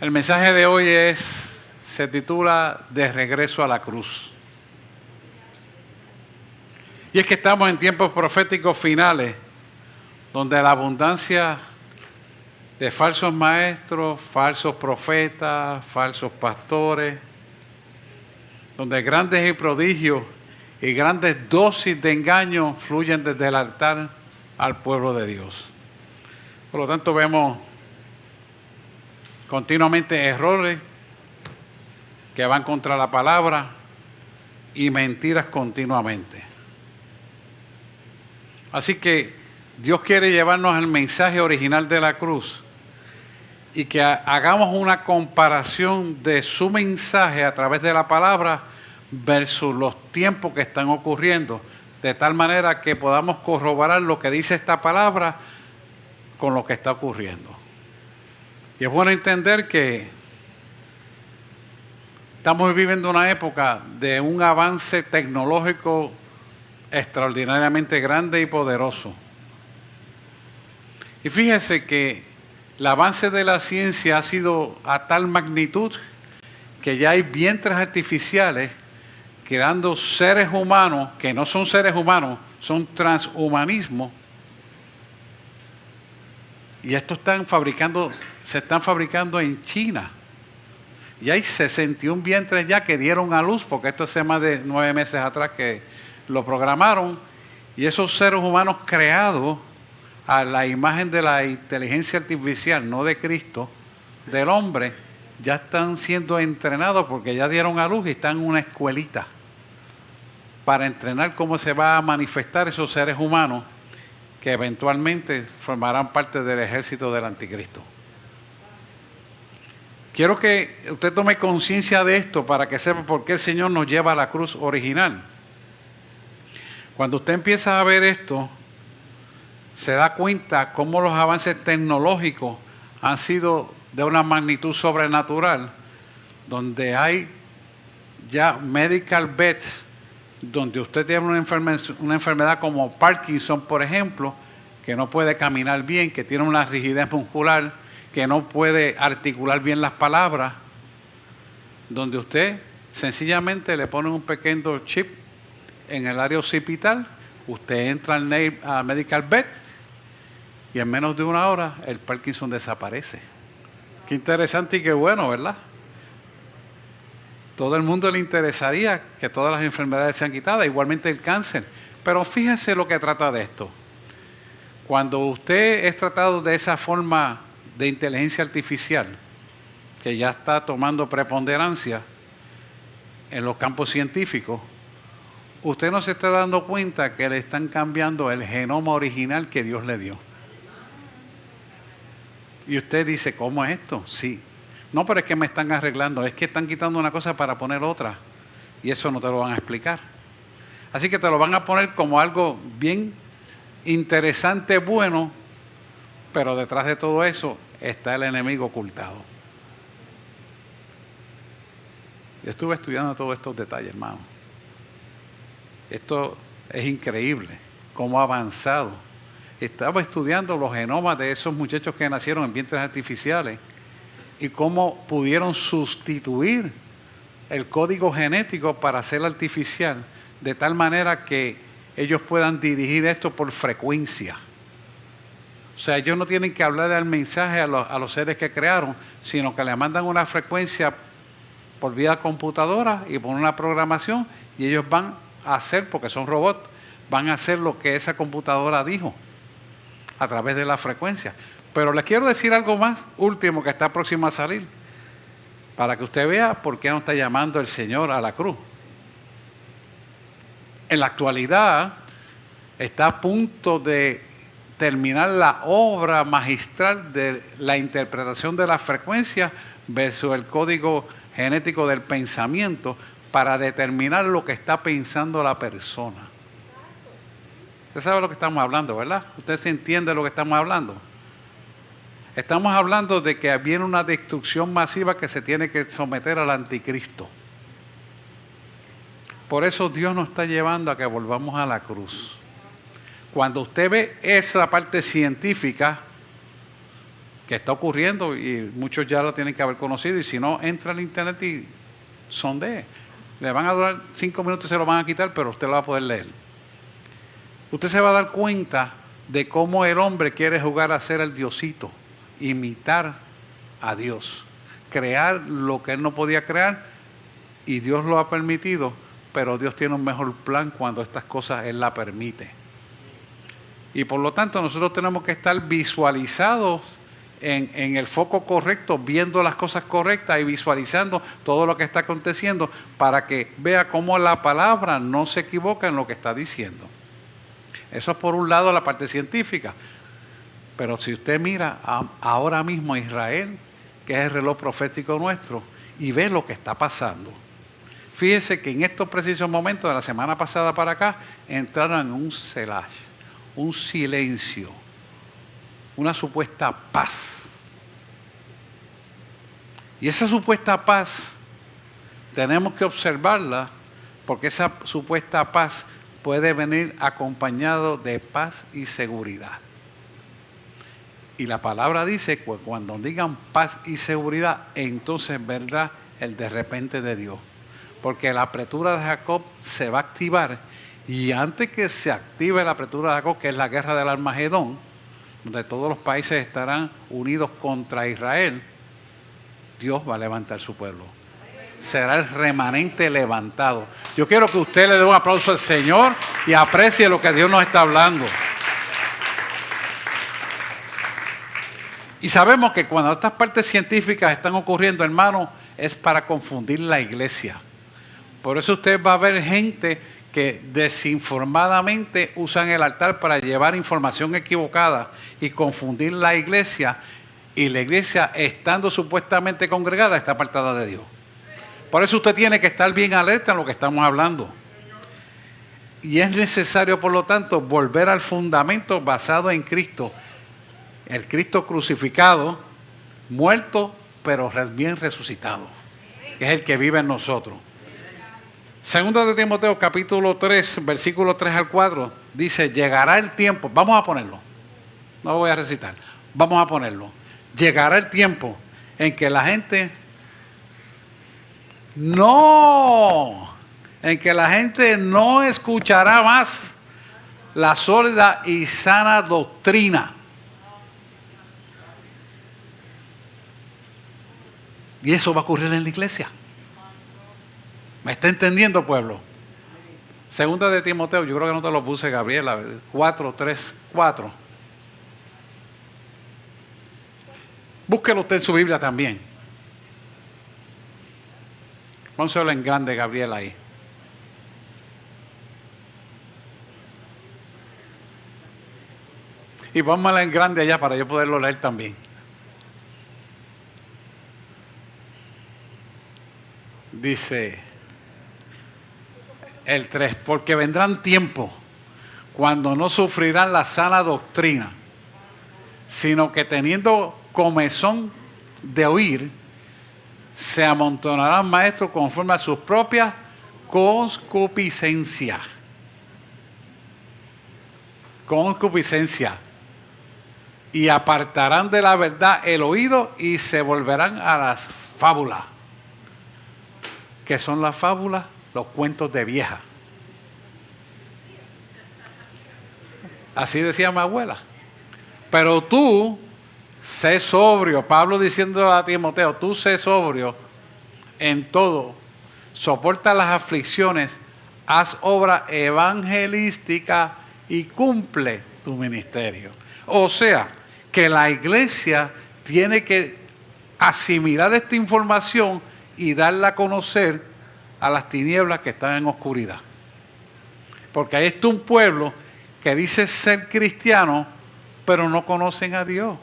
El mensaje de hoy se titula De regreso a la cruz. Y es que estamos en tiempos proféticos finales, donde la abundancia de falsos maestros, falsos profetas, falsos pastores, donde grandes y prodigios y grandes dosis de engaño fluyen desde el altar al pueblo de Dios. Por lo tanto, vemos continuamente errores que van contra la palabra y mentiras continuamente. Así que Dios quiere llevarnos al mensaje original de la cruz y que hagamos una comparación de su mensaje a través de la palabra versus los tiempos que están ocurriendo, de tal manera que podamos corroborar lo que dice esta palabra con lo que está ocurriendo. Y es bueno entender que estamos viviendo una época de un avance tecnológico extraordinariamente grande y poderoso. Y fíjese que el avance de la ciencia ha sido a tal magnitud que ya hay vientres artificiales creando seres humanos que no son seres humanos, son transhumanismo. Y estos se están fabricando en China. Y hay 61 vientres ya que dieron a luz, porque esto hace más de 9 meses atrás que lo programaron. Y esos seres humanos creados a la imagen de la inteligencia artificial, no de Cristo, del hombre, ya están siendo entrenados porque ya dieron a luz y están en una escuelita para entrenar cómo se va a manifestar esos seres humanos que eventualmente formarán parte del ejército del anticristo. Quiero que usted tome conciencia de esto para que sepa por qué el Señor nos lleva a la cruz original. Cuando usted empieza a ver esto, se da cuenta cómo los avances tecnológicos han sido de una magnitud sobrenatural, donde hay ya medical beds, donde usted tiene una enfermedad como Parkinson, por ejemplo, que no puede caminar bien, que tiene una rigidez muscular, que no puede articular bien las palabras, donde usted sencillamente le pone un pequeño chip en el área occipital, usted entra al medical bed y en menos de una hora el Parkinson desaparece. Qué interesante y qué bueno, ¿verdad? Todo el mundo le interesaría que todas las enfermedades sean quitadas, igualmente el cáncer. Pero fíjese lo que trata de esto. Cuando usted es tratado de esa forma de inteligencia artificial, que ya está tomando preponderancia en los campos científicos, usted no se está dando cuenta que le están cambiando el genoma original que Dios le dio. Y usted dice, ¿cómo es esto? Sí. No, pero es que me están arreglando, es que están quitando una cosa para poner otra. Y eso no te lo van a explicar. Así que te lo van a poner como algo bien interesante, bueno, pero detrás de todo eso está el enemigo ocultado. Yo estuve estudiando todos estos detalles, hermano. Esto es increíble, cómo ha avanzado. Estaba estudiando los genomas de esos muchachos que nacieron en vientres artificiales y cómo pudieron sustituir el código genético para hacerlo artificial, de tal manera que ellos puedan dirigir esto por frecuencia. O sea, ellos no tienen que hablar al mensaje a los seres que crearon, sino que le mandan una frecuencia por vía computadora y por una programación, y ellos van a hacer, porque son robots, van a hacer lo que esa computadora dijo a través de la frecuencia. Pero les quiero decir algo más último que está próximo a salir, para que usted vea por qué no está llamando el Señor a la cruz. En la actualidad está a punto de terminar la obra magistral de la interpretación de la frecuencia versus el código genético del pensamiento para determinar lo que está pensando la persona. Usted sabe lo que estamos hablando, ¿verdad? Usted se entiende lo que estamos hablando. Estamos hablando de que viene una destrucción masiva que se tiene que someter al anticristo. Por eso Dios nos está llevando a que volvamos a la cruz. Cuando usted ve esa parte científica, que está ocurriendo y muchos ya lo tienen que haber conocido, y si no, entra al internet y sondee. Le van a durar 5 minutos y se lo van a quitar, pero usted lo va a poder leer. Usted se va a dar cuenta de cómo el hombre quiere jugar a ser el diosito, imitar a Dios, crear lo que él no podía crear, y Dios lo ha permitido, pero Dios tiene un mejor plan cuando estas cosas Él las permite. Y por lo tanto nosotros tenemos que estar visualizados en el foco correcto, viendo las cosas correctas y visualizando todo lo que está aconteciendo para que vea cómo la palabra no se equivoca en lo que está diciendo. Eso es por un lado la parte científica. Pero si usted mira ahora mismo a Israel, que es el reloj profético nuestro, y ve lo que está pasando. Fíjese que en estos precisos momentos de la semana pasada para acá, entraron en un celaje, un silencio, una supuesta paz. Y esa supuesta paz tenemos que observarla, porque esa supuesta paz puede venir acompañado de paz y seguridad. Y la palabra dice que cuando digan paz y seguridad, entonces verdad el de repente de Dios. Porque la apretura de Jacob se va a activar, y antes que se active la apretura de Jacob, que es la guerra del Armagedón, donde todos los países estarán unidos contra Israel, Dios va a levantar su pueblo. Será el remanente levantado. Yo quiero que usted le dé un aplauso al Señor y aprecie lo que Dios nos está hablando. Y sabemos que cuando estas partes científicas están ocurriendo, hermano, es para confundir la iglesia. Por eso usted va a ver gente que desinformadamente usan el altar para llevar información equivocada y confundir la iglesia, y la iglesia, estando supuestamente congregada, está apartada de Dios. Por eso usted tiene que estar bien alerta en lo que estamos hablando. Y es necesario, por lo tanto, volver al fundamento basado en Cristo. El Cristo crucificado, muerto, pero bien resucitado, que es el que vive en nosotros. Segunda de Timoteo, capítulo 3, versículo 3 al 4, dice, llegará el tiempo, vamos a ponerlo, no lo voy a recitar, vamos a ponerlo. Llegará el tiempo en que la gente no escuchará más la sólida y sana doctrina. Y eso va a ocurrir en la iglesia. ¿Me está entendiendo, pueblo? Segunda de Timoteo, yo creo que no te lo puse, Gabriela, 4, 3, 4. Búsquelo usted en su Biblia también. Pónselo en grande, Gabriela, ahí. Y pónmela en grande allá para yo poderlo leer también. Dice el 3, porque vendrán tiempos cuando no sufrirán la sana doctrina, sino que teniendo comezón de oír, se amontonarán maestros conforme a sus propias concupiscencias. Y apartarán de la verdad el oído y se volverán a las fábulas. ¿Qué son las fábulas? Los cuentos de vieja. Así decía mi abuela. Pero tú, sé sobrio. Pablo diciendo a Timoteo, tú sé sobrio en todo. Soporta las aflicciones, haz obra evangelística y cumple tu ministerio. O sea, que la iglesia tiene que asimilar esta información y darla a conocer a las tinieblas que están en oscuridad. Porque ahí está un pueblo que dice ser cristiano, pero no conocen a Dios.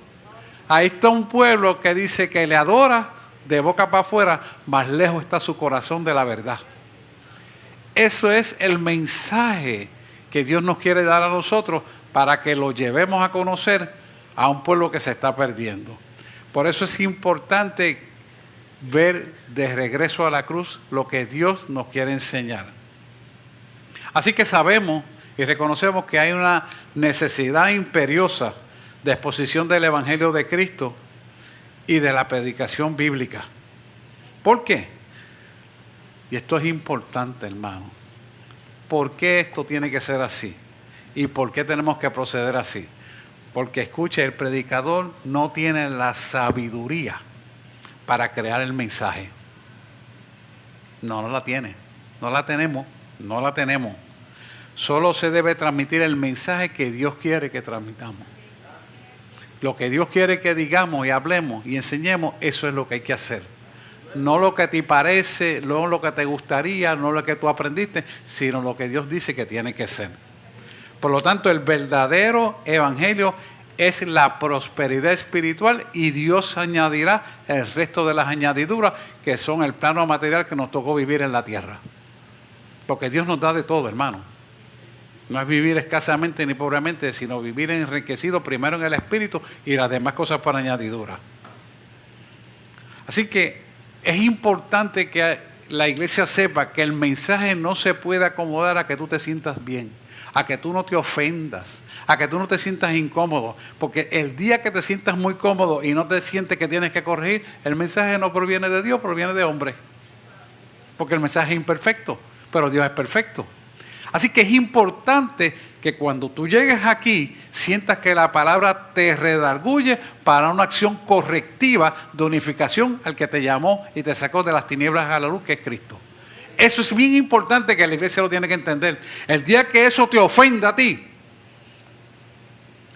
Ahí está un pueblo que dice que le adora de boca para afuera, más lejos está su corazón de la verdad. Eso es el mensaje que Dios nos quiere dar a nosotros para que lo llevemos a conocer a un pueblo que se está perdiendo. Por eso es importante ver de regreso a la cruz lo que Dios nos quiere enseñar. Así que sabemos y reconocemos que hay una necesidad imperiosa de exposición del Evangelio de Cristo y de la predicación bíblica. ¿Por qué? Y esto es importante, hermano. ¿Por qué esto tiene que ser así? ¿Y por qué tenemos que proceder así? Porque escuche, el predicador no tiene la sabiduría para crear el mensaje. No la tiene. No la tenemos. Solo se debe transmitir el mensaje que Dios quiere que transmitamos. Lo que Dios quiere que digamos y hablemos y enseñemos, eso es lo que hay que hacer. No lo que te parece, no lo que te gustaría, no lo que tú aprendiste, sino lo que Dios dice que tiene que ser. Por lo tanto, el verdadero evangelio es la prosperidad espiritual y Dios añadirá el resto de las añadiduras que son el plano material que nos tocó vivir en la tierra. Porque Dios nos da de todo, hermano. No es vivir escasamente ni pobremente, sino vivir enriquecido primero en el espíritu y las demás cosas por añadidura. Así que es importante que la iglesia sepa que el mensaje no se puede acomodar a que tú te sientas bien, a que tú no te ofendas, a que tú no te sientas incómodo, porque el día que te sientas muy cómodo y no te sientes que tienes que corregir, el mensaje no proviene de Dios, proviene de hombre, porque el mensaje es imperfecto, pero Dios es perfecto. Así que es importante que cuando tú llegues aquí, sientas que la palabra te redarguye para una acción correctiva de unificación al que te llamó y te sacó de las tinieblas a la luz, que es Cristo. Eso es bien importante que la iglesia lo tiene que entender. El día que eso te ofenda a ti,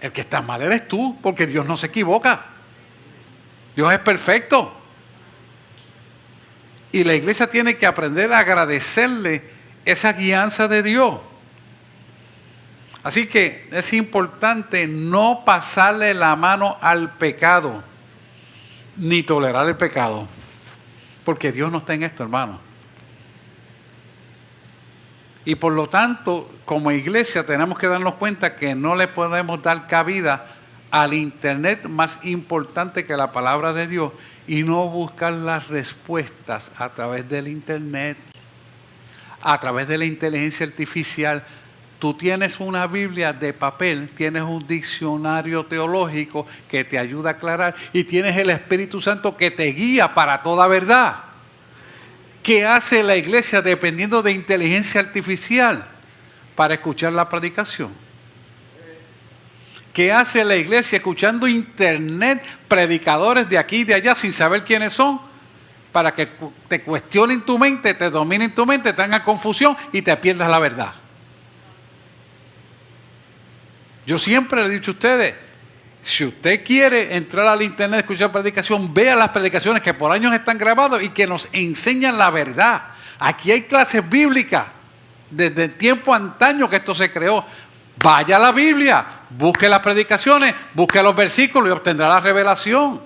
el que está mal eres tú, porque Dios no se equivoca. Dios es perfecto. Y la iglesia tiene que aprender a agradecerle esa guianza de Dios. Así que es importante no pasarle la mano al pecado, ni tolerar el pecado, porque Dios no está en esto, hermano. Y por lo tanto, como iglesia tenemos que darnos cuenta que no le podemos dar cabida al internet más importante que la palabra de Dios y no buscar las respuestas a través del internet, a través de la inteligencia artificial. Tú tienes una Biblia de papel, tienes un diccionario teológico que te ayuda a aclarar y tienes el Espíritu Santo que te guía para toda verdad. ¿Qué hace la iglesia dependiendo de inteligencia artificial para escuchar la predicación? ¿Qué hace la iglesia escuchando internet, predicadores de aquí y de allá sin saber quiénes son? Para que te cuestionen tu mente, te dominen tu mente, te hagan confusión y te pierdas la verdad. Yo siempre le he dicho a ustedes, si usted quiere entrar al internet a escuchar predicación, vea las predicaciones que por años están grabadas y que nos enseñan la verdad. Aquí hay clases bíblicas desde el tiempo antaño que esto se creó. Vaya a la Biblia, busque las predicaciones, busque los versículos y obtendrá la revelación.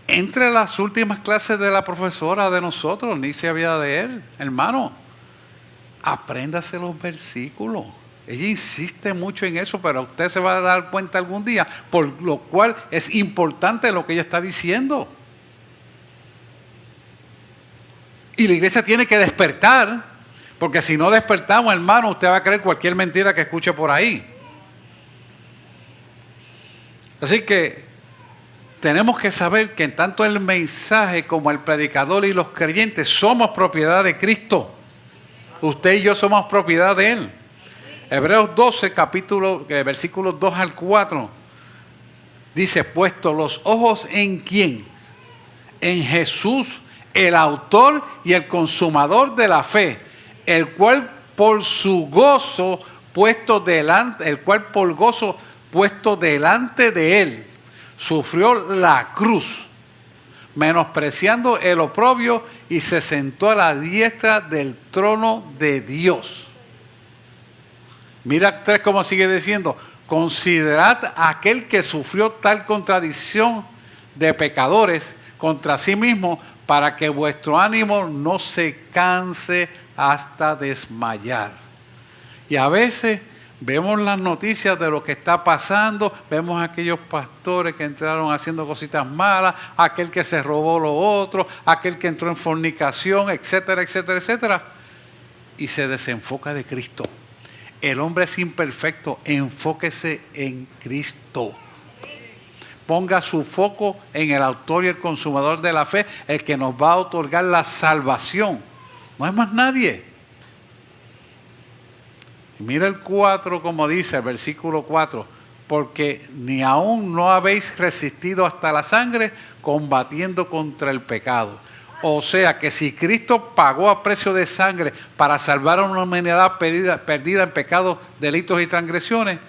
Entre las últimas clases de la profesora de nosotros, ni se había de él, hermano, apréndase los versículos. Ella insiste mucho en eso, pero usted se va a dar cuenta algún día, por lo cual es importante lo que ella está diciendo. Y la iglesia tiene que despertar, porque si no despertamos, hermano, usted va a creer cualquier mentira que escuche por ahí. Así que tenemos que saber que tanto el mensaje como el predicador y los creyentes somos propiedad de Cristo. Usted y yo somos propiedad de Él. Hebreos 12, versículos 2 al 4, dice, puesto los ojos en ¿quién? En Jesús, el autor y el consumador de la fe, el cual por gozo puesto delante de Él, sufrió la cruz, menospreciando el oprobio y se sentó a la diestra del trono de Dios. Mira 3 como sigue diciendo, considerad a aquel que sufrió tal contradicción de pecadores contra sí mismo para que vuestro ánimo no se canse hasta desmayar. Y a veces vemos las noticias de lo que está pasando, vemos a aquellos pastores que entraron haciendo cositas malas, aquel que se robó lo otro, aquel que entró en fornicación, etcétera, etcétera, etcétera, y se desenfoca de Cristo. El hombre es imperfecto, enfóquese en Cristo. ponga su foco en el autor y el consumador de la fe, el que nos va a otorgar la salvación. No hay más nadie. Mira el 4 como dice, el versículo 4. Porque ni aún no habéis resistido hasta la sangre combatiendo contra el pecado. O sea que si Cristo pagó a precio de sangre para salvar a una humanidad perdida en pecados, delitos y transgresiones,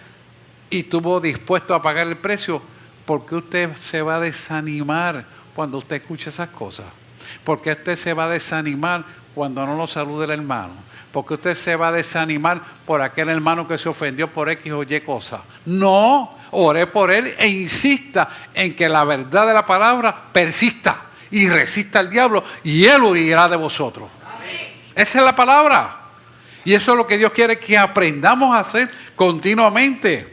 y estuvo dispuesto a pagar el precio, ¿por qué usted se va a desanimar cuando usted escucha esas cosas? ¿Por qué usted se va a desanimar cuando no lo salude el hermano? ¿Por qué usted se va a desanimar por aquel hermano que se ofendió por X o Y cosa? No, ore por él e insista en que la verdad de la palabra persista y resista al diablo y él huirá de vosotros. Amén. Esa es la palabra. Y eso es lo que Dios quiere que aprendamos a hacer continuamente.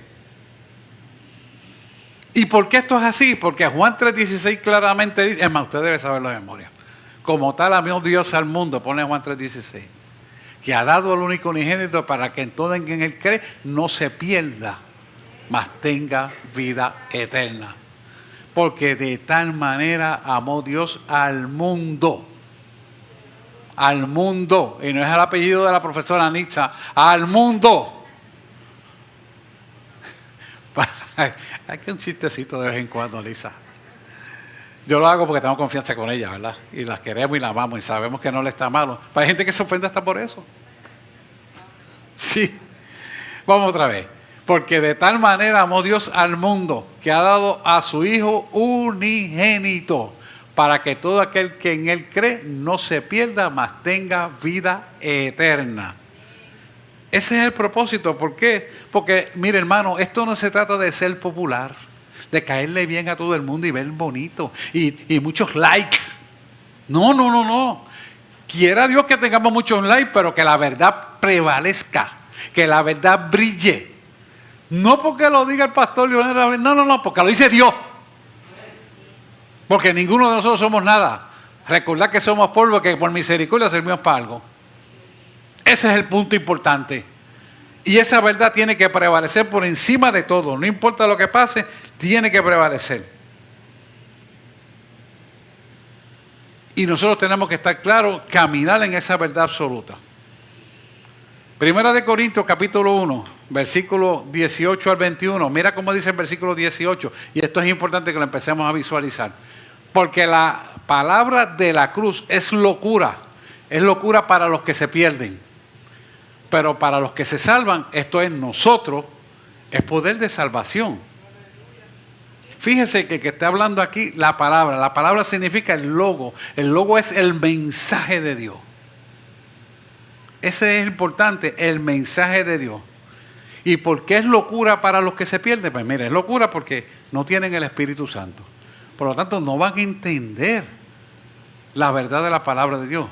¿Y por qué esto es así? Porque Juan 3:16 claramente dice, es más, usted debe saberlo de memoria. Como tal amó Dios al mundo, pone Juan 3:16, que ha dado al único unigénito para que en todo en quien él cree no se pierda, mas tenga vida eterna. Porque de tal manera amó Dios al mundo. Al mundo. Y no es el apellido de la profesora Nietzsche. Al mundo. Hay que un chistecito de vez en cuando, Lisa. Yo lo hago porque tengo confianza con ella, ¿verdad? Y las queremos y las amamos y sabemos que no le está malo. Pero hay gente que se ofende hasta por eso. Sí. Vamos otra vez. Porque de tal manera amó Dios al mundo que ha dado a su Hijo unigénito para que todo aquel que en Él cree no se pierda, mas tenga vida eterna. Ese es el propósito. ¿Por qué? Porque, mire hermano, esto no se trata de ser popular, de caerle bien a todo el mundo y ver bonito y muchos likes. No. Quiera Dios que tengamos muchos likes, pero que la verdad prevalezca, que la verdad brille. No porque lo diga el pastor Leonel, no, porque lo dice Dios. Porque ninguno de nosotros somos nada. Recordad que somos polvo, que por misericordia servimos para algo. Ese es el punto importante. Y esa verdad tiene que prevalecer por encima de todo. No importa lo que pase, tiene que prevalecer. Y nosotros tenemos que estar claros, caminar en esa verdad absoluta. Primera de Corintios capítulo 1, versículo 18 al 21. Mira cómo dice el versículo 18. Y esto es importante que lo empecemos a visualizar. Porque la palabra de la cruz es locura. Es locura para los que se pierden. Pero para los que se salvan, esto es nosotros, es poder de salvación. Fíjese que está hablando aquí la palabra significa el logo es el mensaje de Dios. Ese es importante, el mensaje de Dios. ¿Y por qué es locura para los que se pierden? Pues mire, es locura porque no tienen el Espíritu Santo. Por lo tanto, no van a entender la verdad de la palabra de Dios.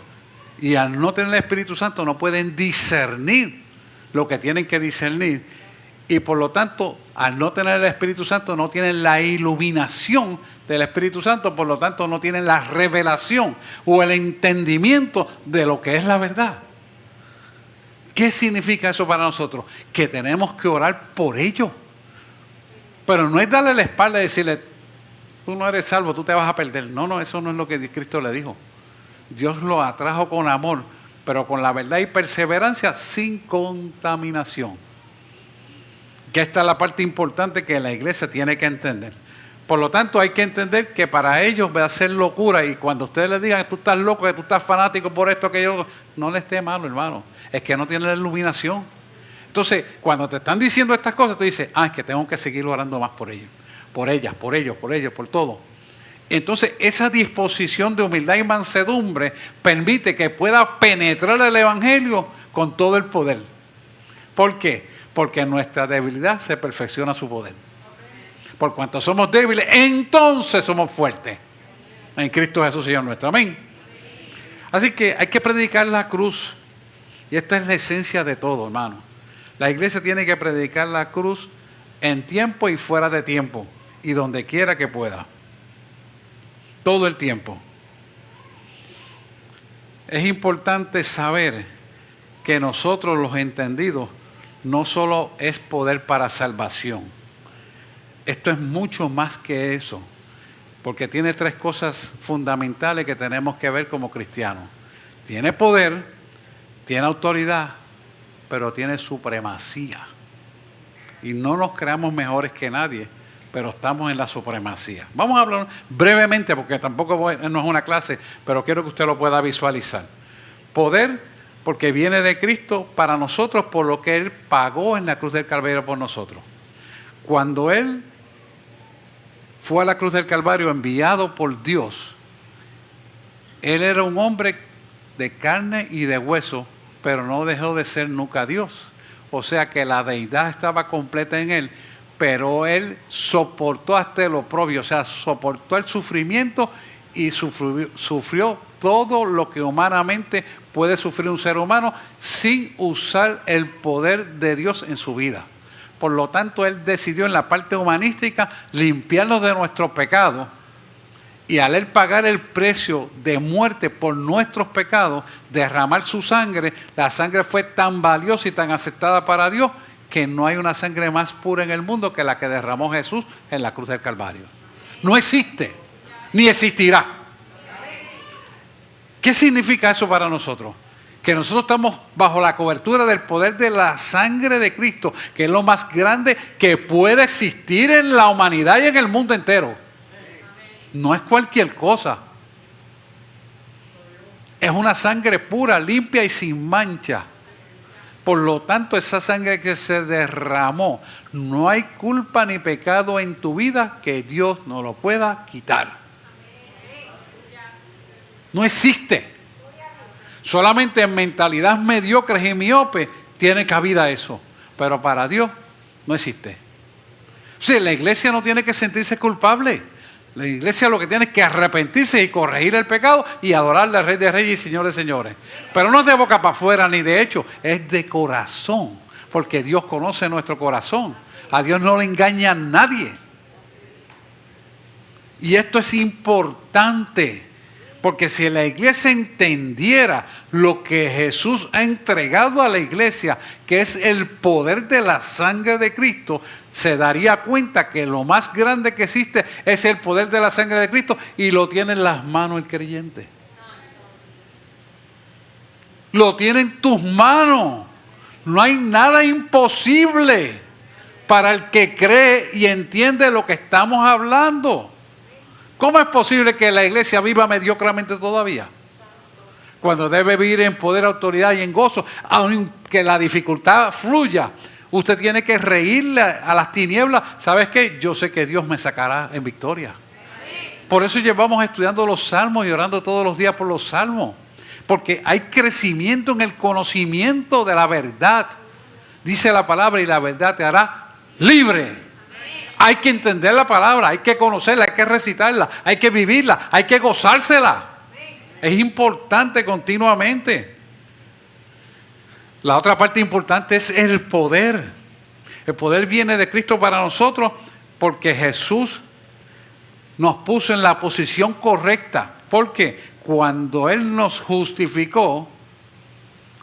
Y al no tener el Espíritu Santo no pueden discernir lo que tienen que discernir. Y por lo tanto, al no tener el Espíritu Santo no tienen la iluminación del Espíritu Santo. Por lo tanto, no tienen la revelación o el entendimiento de lo que es la verdad. ¿Qué significa eso para nosotros? Que tenemos que orar por ellos. Pero no es darle la espalda y decirle, tú no eres salvo, tú te vas a perder. No, eso no es lo que Cristo le dijo. Dios lo atrajo con amor, pero con la verdad y perseverancia, sin contaminación. Que esta es la parte importante que la iglesia tiene que entender. Por lo tanto, hay que entender que para ellos va a ser locura. Y cuando ustedes les digan que tú estás loco, que tú estás fanático por esto, aquello, no le esté malo, hermano. Es que no tiene la iluminación. Entonces, cuando te están diciendo estas cosas, tú dices, es que tengo que seguir orando más por ellos. Por ellas, por ellos, por todo. Entonces, esa disposición de humildad y mansedumbre permite que pueda penetrar el Evangelio con todo el poder. ¿Por qué? Porque en nuestra debilidad se perfecciona su poder. Por cuanto somos débiles, entonces somos fuertes. En Cristo Jesús, Señor nuestro. Amén. Así que hay que predicar la cruz. Y esta es la esencia de todo, hermano. La iglesia tiene que predicar la cruz en tiempo y fuera de tiempo. Y donde quiera que pueda. Todo el tiempo. Es importante saber que nosotros los entendidos no solo es poder para salvación, esto es mucho más que eso, porque tiene tres cosas fundamentales que tenemos que ver como cristianos. Tiene poder, tiene autoridad, pero tiene supremacía. Y no nos creamos mejores que nadie, pero estamos en la supremacía. Vamos a hablar brevemente, porque tampoco no es una clase, pero quiero que usted lo pueda visualizar. Poder, porque viene de Cristo para nosotros por lo que Él pagó en la cruz del Calvario por nosotros. Cuando Él fue a la cruz del Calvario enviado por Dios, Él era un hombre de carne y de hueso, pero no dejó de ser nunca Dios. O sea que la deidad estaba completa en Él, pero Él soportó hasta el oprobio, o sea, soportó el sufrimiento y sufrió todo lo que humanamente puede sufrir un ser humano sin usar el poder de Dios en su vida. Por lo tanto, Él decidió en la parte humanística limpiarnos de nuestros pecados, y al Él pagar el precio de muerte por nuestros pecados, derramar su sangre, la sangre fue tan valiosa y tan aceptada para Dios que no hay una sangre más pura en el mundo que la que derramó Jesús en la cruz del Calvario. No existe, ni existirá. ¿Qué significa eso para nosotros? Que nosotros estamos bajo la cobertura del poder de la sangre de Cristo, que es lo más grande que puede existir en la humanidad y en el mundo entero. No es cualquier cosa. Es una sangre pura, limpia y sin mancha. Por lo tanto, esa sangre que se derramó, no hay culpa ni pecado en tu vida que Dios no lo pueda quitar. No existe. Solamente en mentalidad mediocres y miope tiene cabida eso. Pero para Dios no existe. O sea, la iglesia no tiene que sentirse culpable. La iglesia lo que tiene es que arrepentirse y corregir el pecado y adorarle al Rey de Reyes y Señor de Señores. Pero no es de boca para afuera ni de hecho, es de corazón. Porque Dios conoce nuestro corazón. A Dios no le engaña a nadie. Y esto es importante. Porque si la iglesia entendiera lo que Jesús ha entregado a la iglesia, que es el poder de la sangre de Cristo, se daría cuenta que lo más grande que existe es el poder de la sangre de Cristo y lo tiene en las manos el creyente. Lo tiene en tus manos. No hay nada imposible para el que cree y entiende lo que estamos hablando. ¿Cómo es posible que la iglesia viva mediocremente todavía? Cuando debe vivir en poder, autoridad y en gozo, aunque la dificultad fluya, usted tiene que reírle a las tinieblas. ¿Sabes qué? Yo sé que Dios me sacará en victoria. Por eso llevamos estudiando los salmos y orando todos los días por los salmos. Porque hay crecimiento en el conocimiento de la verdad. Dice la palabra y la verdad te hará libre. Hay que entender la palabra, hay que conocerla, hay que recitarla, hay que vivirla, hay que gozársela. Es importante continuamente. La otra parte importante es el poder. El poder viene de Cristo para nosotros porque Jesús nos puso en la posición correcta. Porque cuando Él nos justificó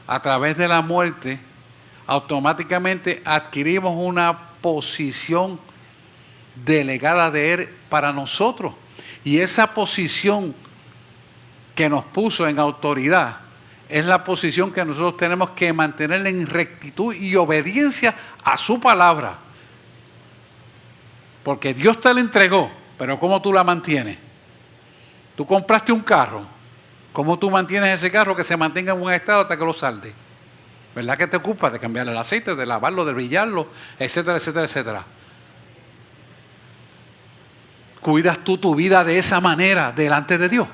a través de la muerte, automáticamente adquirimos una posición delegada de Él para nosotros. Y esa posición que nos puso en autoridad es la posición que nosotros tenemos que mantener en rectitud y obediencia a su palabra. Porque Dios te la entregó, pero ¿cómo tú la mantienes? Tú compraste un carro, ¿cómo tú mantienes ese carro que se mantenga en buen estado hasta que lo salde? ¿Verdad que te ocupas de cambiarle el aceite, de lavarlo, de brillarlo, etcétera, etcétera, etcétera? ¿Cuidas tú tu vida de esa manera delante de Dios?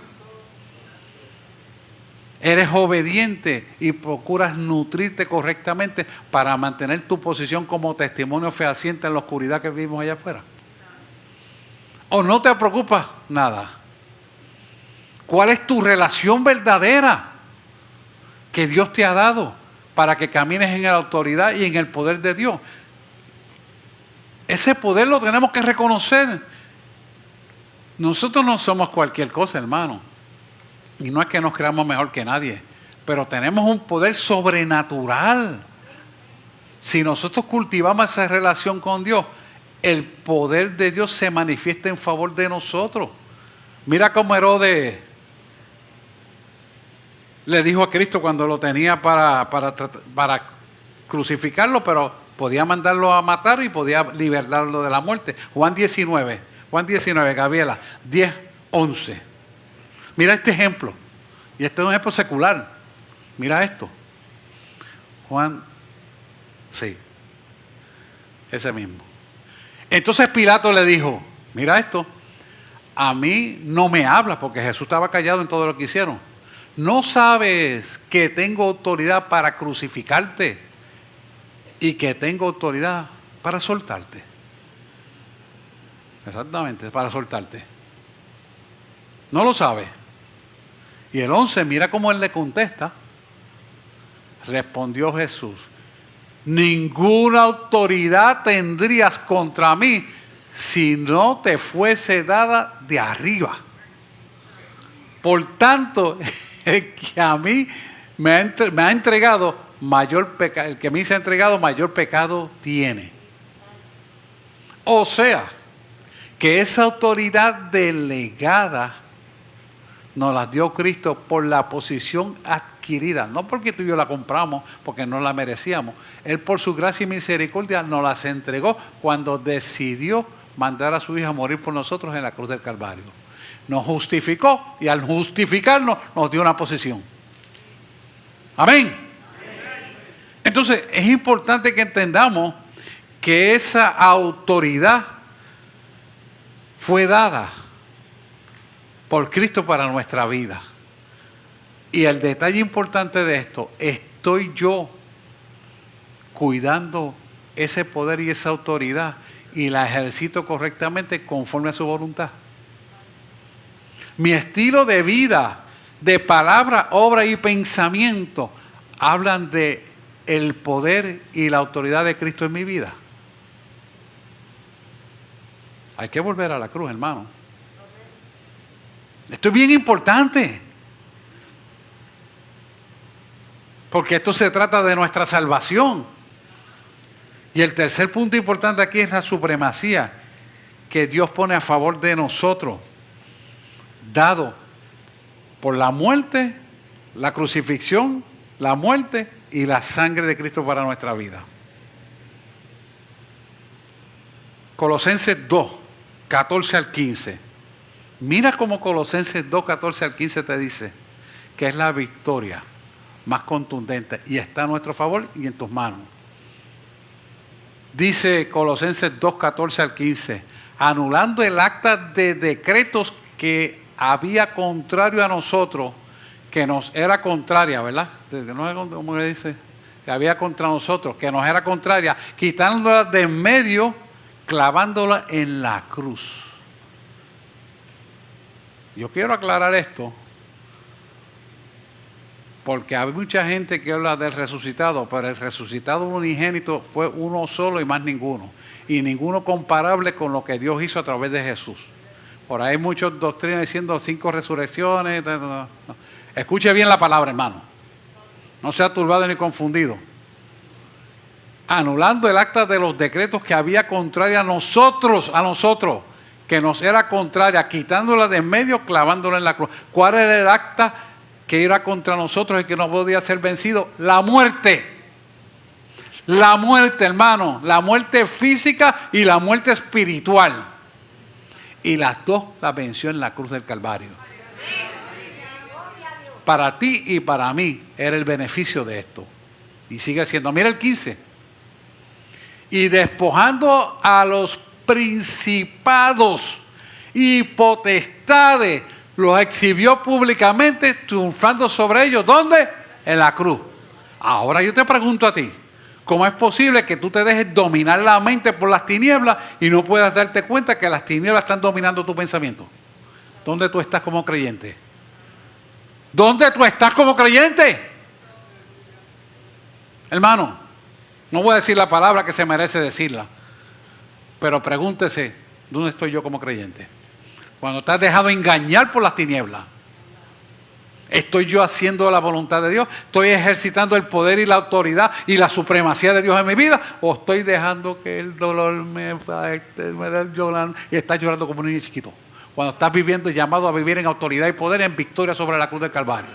Eres obediente y procuras nutrirte correctamente para mantener tu posición como testimonio fehaciente en la oscuridad que vivimos allá afuera. ¿O no te preocupas nada? ¿Cuál es tu relación verdadera que Dios te ha dado para que camines en la autoridad y en el poder de Dios? Ese poder lo tenemos que reconocer. Nosotros no somos cualquier cosa, hermano. Y no es que nos creamos mejor que nadie, pero tenemos un poder sobrenatural. Si nosotros cultivamos esa relación con Dios, el poder de Dios se manifiesta en favor de nosotros. Mira cómo Herodes le dijo a Cristo cuando lo tenía para crucificarlo, pero podía mandarlo a matar y podía liberarlo de la muerte. Juan 19, Gabriela, 10, 11. Mira este ejemplo. Y este es un ejemplo secular. Mira esto. Juan, sí, ese mismo. Entonces Pilato le dijo, mira esto, a mí no me hablas, porque Jesús estaba callado en todo lo que hicieron. ¿No sabes que tengo autoridad para crucificarte y que tengo autoridad para soltarte? Exactamente, para soltarte. ¿No lo sabes? Y el 11, mira cómo él le contesta. Respondió Jesús, ninguna autoridad tendrías contra mí si no te fuese dada de arriba. Por tanto, el que a mí me ha entregado mayor pecado, el que me se ha entregado mayor pecado tiene. O sea, que esa autoridad delegada nos la dio Cristo por la posición adquirida, no porque tú y yo la compramos, porque no la merecíamos. Él por su gracia y misericordia nos las entregó cuando decidió mandar a su hija a morir por nosotros en la cruz del Calvario. Nos justificó y al justificarnos nos dio una posición. Amén. Entonces es importante que entendamos que esa autoridad fue dada por Cristo para nuestra vida. Y el detalle importante de esto, estoy yo cuidando ese poder y esa autoridad y la ejercito correctamente conforme a su voluntad. Mi estilo de vida, de palabra, obra y pensamiento hablan de el poder y la autoridad de Cristo en mi vida. Hay que volver a la cruz, hermano. Esto es bien importante. Porque esto se trata de nuestra salvación. Y el tercer punto importante aquí es la supremacía que Dios pone a favor de nosotros, dado por la muerte, la crucifixión, la muerte y la sangre de Cristo para nuestra vida. Colosenses 2, 14 al 15. Mira cómo Colosenses 2, 14 al 15 te dice que es la victoria más contundente y está a nuestro favor y en tus manos. Dice Colosenses 2, 14 al 15, anulando el acta de decretos que había contrario a nosotros, que nos era contraria, ¿verdad? ¿Cómo le dice? Que había contra nosotros, que nos era contraria, quitándola de en medio, clavándola en la cruz. Yo quiero aclarar esto, porque hay mucha gente que habla del resucitado, pero el resucitado unigénito fue uno solo y más ninguno. Y ninguno comparable con lo que Dios hizo a través de Jesús. Por ahí hay muchas doctrinas diciendo 5 resurrecciones. No. Escuche bien la palabra, hermano. No sea turbado ni confundido. Anulando el acta de los decretos que había contraria a nosotros, que nos era contraria, quitándola de en medio, clavándola en la cruz. ¿Cuál era el acta que era contra nosotros y que no podía ser vencido? La muerte. La muerte, hermano. La muerte física y la muerte espiritual. Y las dos las venció en la cruz del Calvario. Para ti y para mí era el beneficio de esto. Y sigue siendo. Mira el 15. Y despojando a los principados y potestades, los exhibió públicamente, triunfando sobre ellos. ¿Dónde? En la cruz. Ahora yo te pregunto a ti, ¿cómo es posible que tú te dejes dominar la mente por las tinieblas y no puedas darte cuenta que las tinieblas están dominando tu pensamiento? ¿Dónde tú estás como creyente? ¿Dónde tú estás como creyente? Hermano, no voy a decir la palabra que se merece decirla, pero pregúntese, ¿dónde estoy yo como creyente? Cuando te has dejado engañar por las tinieblas. ¿Estoy yo haciendo la voluntad de Dios? ¿Estoy ejercitando el poder y la autoridad y la supremacía de Dios en mi vida? ¿O estoy dejando que el dolor me dé llorando y estás llorando como un niño chiquito? Cuando estás viviendo, llamado a vivir en autoridad y poder, en victoria sobre la cruz del Calvario.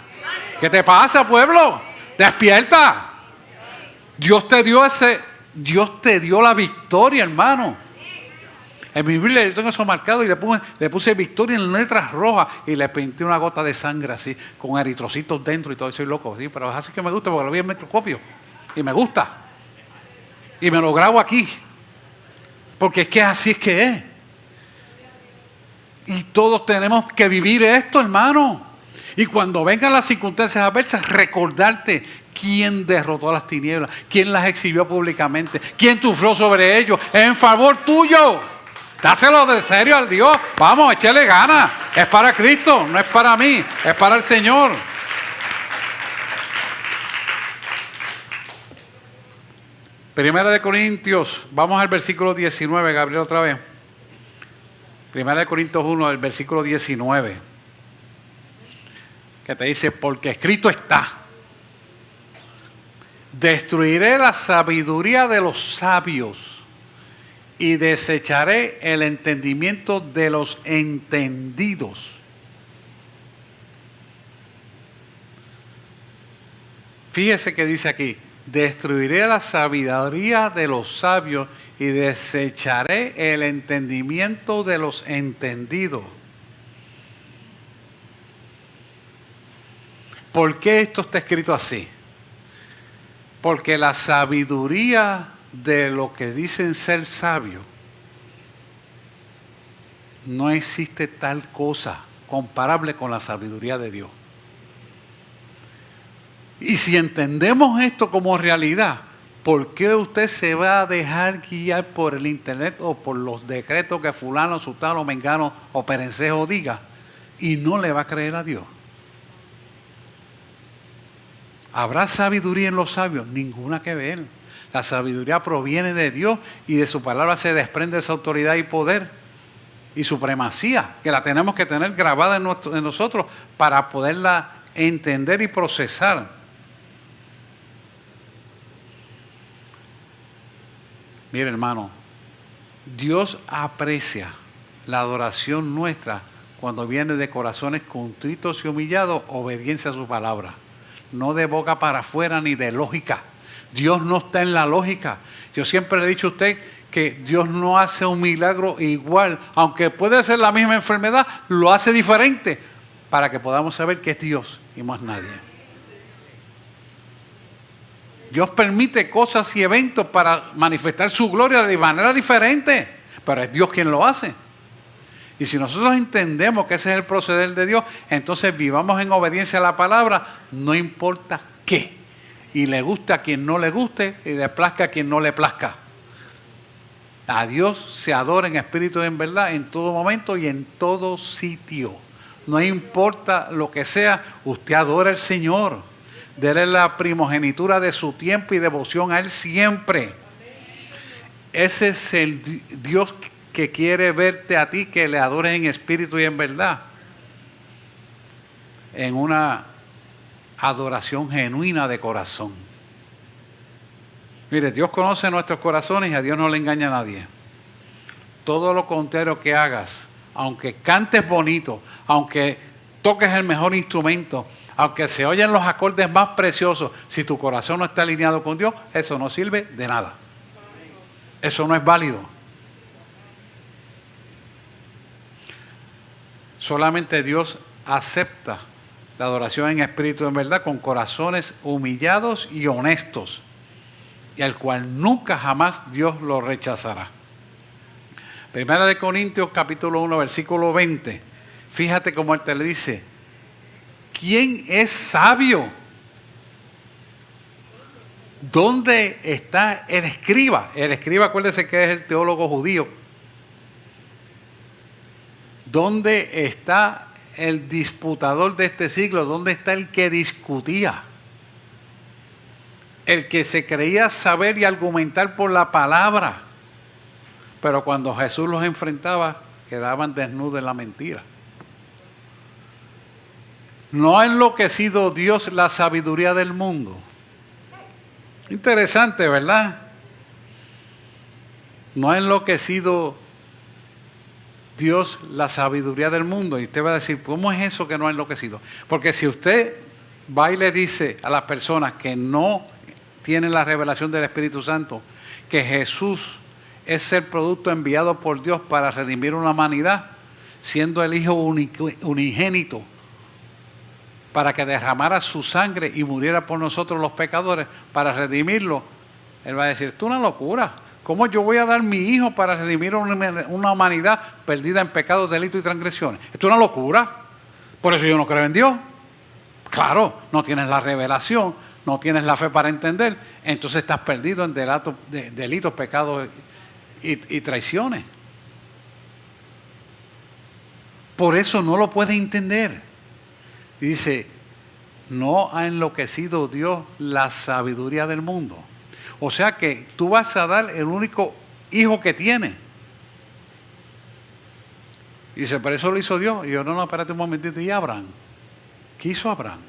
¿Qué te pasa, pueblo? ¡Despierta! Dios te dio la victoria, hermano. En mi Biblia yo tengo eso marcado y le puse victoria en letras rojas y le pinté una gota de sangre así, con eritrocitos dentro y todo. Soy loco, ¿sí? Pero es así que me gusta porque lo vi en microscopio y me gusta. Y me lo grabo aquí. Porque es que así es que es. Y todos tenemos que vivir esto, hermano. Y cuando vengan las circunstancias adversas, recordarte quién derrotó a las tinieblas, quién las exhibió públicamente, quién sufrió sobre ellos en favor tuyo. Dáselo de serio al Dios. Vamos, échale ganas. Es para Cristo, no es para mí, es para el Señor. Primera de Corintios, vamos al versículo 19, Gabriel, otra vez. Primera de Corintios 1, el versículo 19. Que te dice, porque escrito está, destruiré la sabiduría de los sabios y desecharé el entendimiento de los entendidos. Fíjese que dice aquí, destruiré la sabiduría de los sabios y desecharé el entendimiento de los entendidos. ¿Por qué esto está escrito así? Porque la sabiduría de lo que dicen ser sabios, no existe tal cosa comparable con la sabiduría de Dios. Y si entendemos esto como realidad, ¿por qué usted se va a dejar guiar por el internet o por los decretos que fulano, sutano, mengano o perencejo diga y no le va a creer a Dios? ¿Habrá sabiduría en los sabios? Ninguna que ver. La sabiduría proviene de Dios y de su palabra se desprende esa autoridad y poder y supremacía que la tenemos que tener grabada en nosotros para poderla entender y procesar. Mire, hermano, Dios aprecia la adoración nuestra cuando viene de corazones contritos y humillados, obediencia a su palabra. No de boca para afuera ni de lógica. Dios no está en la lógica. Yo siempre le he dicho a usted que Dios no hace un milagro igual. Aunque puede ser la misma enfermedad, lo hace diferente para que podamos saber que es Dios y más nadie. Dios permite cosas y eventos para manifestar su gloria de manera diferente, pero es Dios quien lo hace. Y si nosotros entendemos que ese es el proceder de Dios, entonces vivamos en obediencia a la palabra, no importa qué. Y le guste a quien no le guste y le plazca a quien no le plazca. A Dios se adora en espíritu y en verdad en todo momento y en todo sitio. No importa lo que sea, usted adora al Señor. Dele la primogenitura de su tiempo y devoción a Él siempre. Ese es el Dios que quiere verte a ti, que le adores en espíritu y en verdad. En una adoración genuina de corazón. Mire, Dios conoce nuestros corazones y a Dios no le engaña a nadie. Todo lo contrario que hagas, aunque cantes bonito, aunque toques el mejor instrumento, aunque se oyen los acordes más preciosos, si tu corazón no está alineado con Dios, eso no sirve de nada. Eso no es válido. Solamente Dios acepta la adoración en espíritu y en verdad con corazones humillados y honestos, y al cual nunca jamás Dios lo rechazará. Primera de Corintios capítulo 1 versículo 20. Fíjate cómo él te le dice, ¿quién es sabio? ¿Dónde está el escriba? El escriba, acuérdese que es el teólogo judío. ¿Dónde está el disputador de este siglo? ¿Dónde está el que discutía? El que se creía saber y argumentar por la palabra. Pero cuando Jesús los enfrentaba, quedaban desnudos en la mentira. ¿No ha enloquecido Dios la sabiduría del mundo? Interesante, ¿verdad? No ha enloquecido Dios la sabiduría del mundo. Y usted va a decir, ¿cómo es eso que no ha enloquecido? Porque si usted va y le dice a las personas que no tienen la revelación del Espíritu Santo, que Jesús es el producto enviado por Dios para redimir una humanidad, siendo el Hijo unigénito, para que derramara su sangre y muriera por nosotros los pecadores, para redimirlo, él va a decir, esto es una locura. ¿Cómo yo voy a dar mi hijo para redimir una humanidad perdida en pecados, delitos y transgresiones? Esto es una locura. Por eso yo no creo en Dios. Claro, no tienes la revelación, no tienes la fe para entender, entonces estás perdido en delitos, pecados y traiciones. Por eso no lo puedes entender. Y dice, no ha enloquecido Dios la sabiduría del mundo. O sea que tú vas a dar el único hijo que tiene. Y dice, pero eso lo hizo Dios. Y yo, no, espérate un momentito. ¿Y Abraham? ¿Qué hizo Abraham?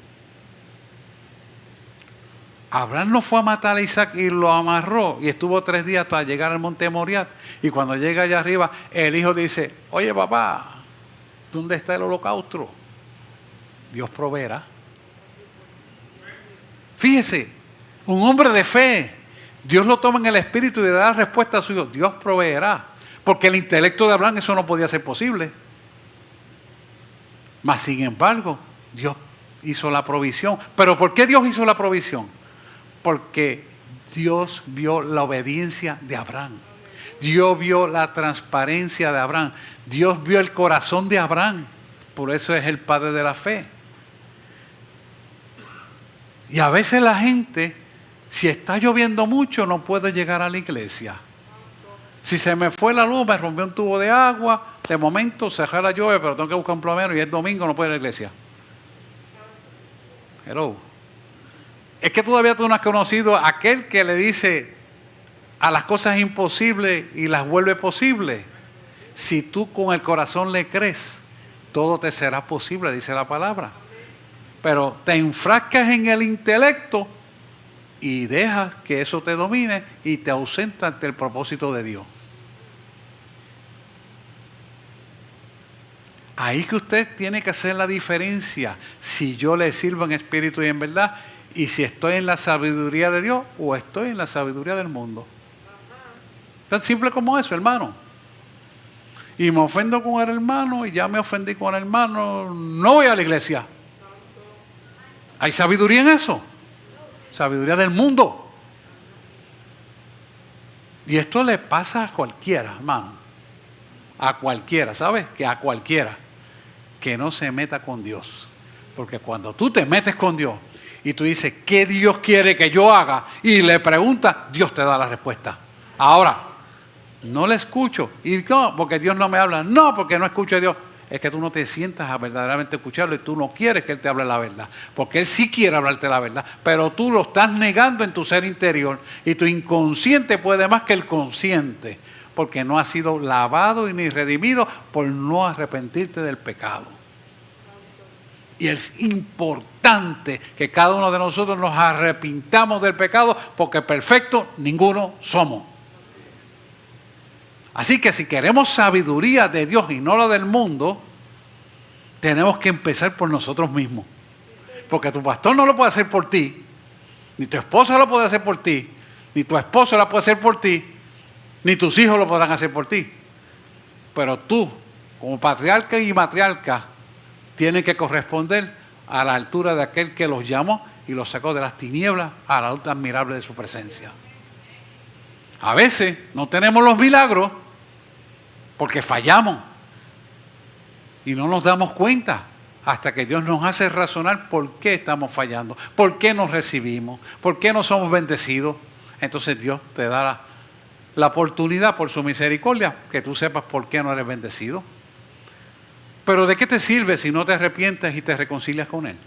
Abraham no fue a matar a Isaac y lo amarró y estuvo 3 días hasta llegar al monte Moriah. Y cuando llega allá arriba, el hijo dice, oye papá, ¿dónde está el holocausto? Dios proveerá. Fíjese, un hombre de fe, Dios lo toma en el espíritu y le da respuesta a su hijo. Dios proveerá. Porque el intelecto de Abraham eso no podía ser posible. Mas sin embargo, Dios hizo la provisión. ¿Pero por qué Dios hizo la provisión? Porque Dios vio la obediencia de Abraham. Dios vio la transparencia de Abraham. Dios vio el corazón de Abraham. Por eso es el padre de la fe. Y a veces la gente, si está lloviendo mucho, no puede llegar a la iglesia. Si se me fue la luz, me rompió un tubo de agua, de momento se la lluvia, pero tengo que buscar un plomero y es domingo, no puedo ir a la iglesia. Hello. Es que todavía tú no has conocido a aquel que le dice a las cosas imposibles y las vuelve posibles. Si tú con el corazón le crees, todo te será posible, dice la palabra. Pero te enfrascas en el intelecto y dejas que eso te domine y te ausenta ante el propósito de Dios. Ahí que usted tiene que hacer la diferencia si yo le sirvo en espíritu y en verdad y si estoy en la sabiduría de Dios o estoy en la sabiduría del mundo. Tan simple como eso, hermano. Y me ofendo con el hermano y ya me ofendí con el hermano, no voy a la iglesia. ¿Hay sabiduría en eso? Sabiduría del mundo. Y esto le pasa a cualquiera, hermano. A cualquiera, ¿sabes? Que a cualquiera que no se meta con Dios. Porque cuando tú te metes con Dios y tú dices, ¿qué Dios quiere que yo haga? Y le preguntas, Dios te da la respuesta. Ahora, no le escucho. Y no, porque Dios no me habla. No, porque no escucho a Dios. Es que tú no te sientas a verdaderamente escucharlo y tú no quieres que Él te hable la verdad. Porque Él sí quiere hablarte la verdad, pero tú lo estás negando en tu ser interior y tu inconsciente puede más que el consciente, porque no has sido lavado y ni redimido por no arrepentirte del pecado. Y es importante que cada uno de nosotros nos arrepintamos del pecado, porque perfectos ninguno somos. Así que si queremos sabiduría de Dios y no la del mundo, tenemos que empezar por nosotros mismos. Porque tu pastor no lo puede hacer por ti, ni tu esposa lo puede hacer por ti, ni tu esposo lo puede hacer por ti, ni tus hijos lo podrán hacer por ti. Pero tú, como patriarca y matriarca, tienes que corresponder a la altura de aquel que los llamó y los sacó de las tinieblas a la luz admirable de su presencia. A veces no tenemos los milagros porque fallamos y no nos damos cuenta hasta que Dios nos hace razonar por qué estamos fallando, por qué nos recibimos, por qué no somos bendecidos. Entonces Dios te da la oportunidad por su misericordia que tú sepas por qué no eres bendecido. Pero ¿de qué te sirve si no te arrepientes y te reconcilias con Él?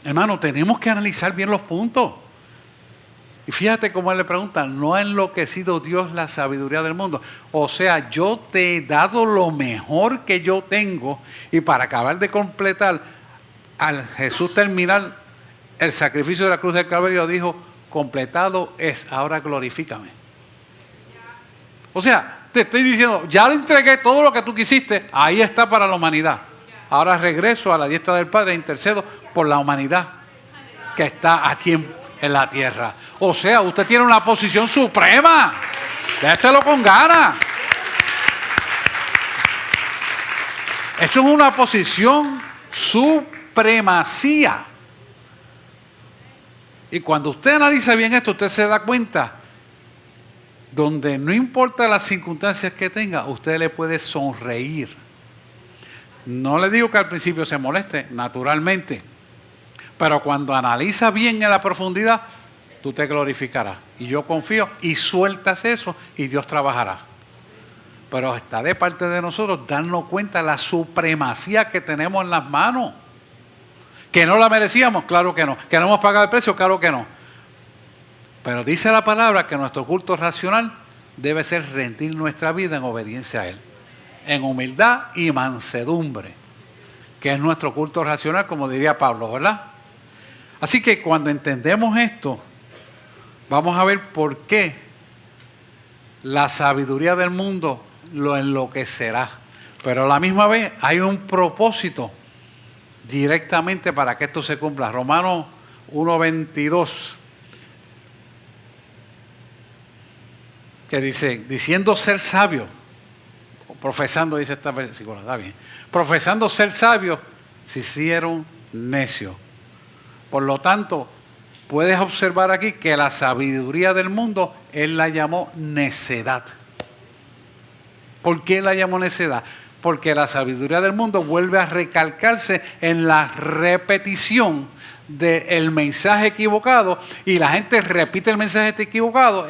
Hermano, tenemos que analizar bien los puntos. Y fíjate cómo él le pregunta, ¿no ha enloquecido Dios la sabiduría del mundo? O sea, yo te he dado lo mejor que yo tengo, y para acabar de completar, al Jesús terminar el sacrificio de la cruz del Calvario, dijo, completado es, ahora glorifícame. O sea, te estoy diciendo, ya le entregué todo lo que tú quisiste, ahí está para la humanidad. Ahora regreso a la diestra del Padre e intercedo por la humanidad que está aquí en la tierra. O sea, usted tiene una posición suprema. Déselo con ganas. Eso es una posición supremacía. Y cuando usted analiza bien esto, usted se da cuenta, donde no importa las circunstancias que tenga, usted le puede sonreír. No le digo que al principio se moleste, naturalmente. Pero cuando analiza bien en la profundidad, tú te glorificarás. Y yo confío y sueltas eso y Dios trabajará. Pero está de parte de nosotros darnos cuenta de la supremacía que tenemos en las manos. ¿Que no la merecíamos? Claro que no. ¿Que no hemos pagado el precio? Claro que no. Pero dice la palabra que nuestro culto racional debe ser rendir nuestra vida en obediencia a Él. En humildad y mansedumbre. Que es nuestro culto racional, como diría Pablo, ¿verdad? Así que cuando entendemos esto, vamos a ver por qué la sabiduría del mundo lo enloquecerá. Pero a la misma vez hay un propósito directamente para que esto se cumpla. Romanos 1:22, que dice, diciendo ser sabio, profesando, dice esta versículo, está bien, profesando ser sabios, se hicieron necios. Por lo tanto, puedes observar aquí que la sabiduría del mundo, él la llamó necedad. ¿Por qué la llamó necedad? Porque la sabiduría del mundo vuelve a recalcarse en la repetición del mensaje equivocado, y la gente repite el mensaje equivocado,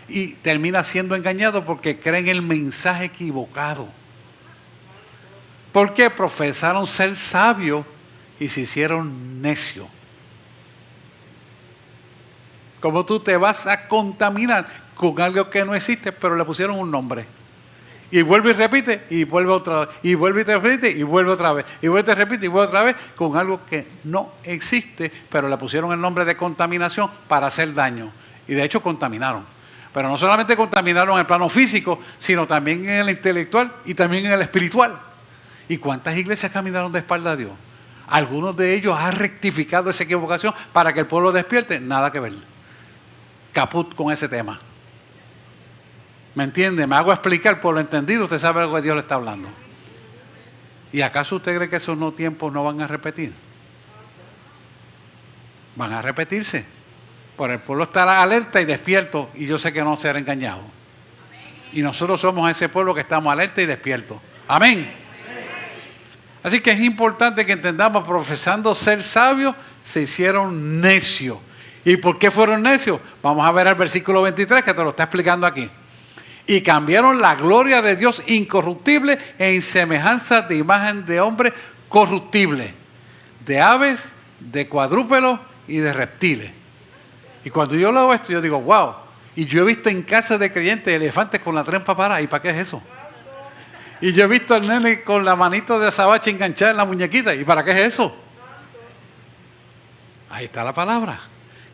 y termina siendo engañado porque creen el mensaje equivocado. Porque profesaron ser sabios y se hicieron necios. ¿Cómo tú te vas a contaminar con algo que no existe, pero le pusieron un nombre? Y vuelve y repite, y vuelve otra vez, y vuelve y te repite, y vuelve otra vez, y vuelve y te repite, y vuelve otra vez, con algo que no existe, pero le pusieron el nombre de contaminación para hacer daño. Y de hecho contaminaron. Pero no solamente contaminaron en el plano físico, sino también en el intelectual y también en el espiritual. ¿Y cuántas iglesias caminaron de espalda a Dios? Algunos de ellos han rectificado esa equivocación para que el pueblo despierte. Nada que ver. Caput con ese tema. ¿Me entiende? Me hago explicar por lo entendido. Usted sabe algo que Dios le está hablando. ¿Y acaso usted cree que esos no tiempos no van a repetir? Van a repetirse. Por el pueblo estará alerta y despierto, y yo sé que no será engañado. Y nosotros somos ese pueblo que estamos alerta y despierto. Amén. Así que es importante que entendamos, profesando ser sabios, se hicieron necios. ¿Y por qué fueron necios? Vamos a ver el versículo 23 que te lo está explicando aquí. Y cambiaron la gloria de Dios incorruptible en semejanza de imagen de hombre corruptible, de aves, de cuadrúpedos y de reptiles. Y cuando yo leo esto, yo digo, wow. Y yo he visto en casas de creyentes elefantes con la trompa parada. ¿Y para qué es eso? Y yo he visto al nene con la manito de azabache enganchada en la muñequita. ¿Y para qué es eso? Ahí está la palabra.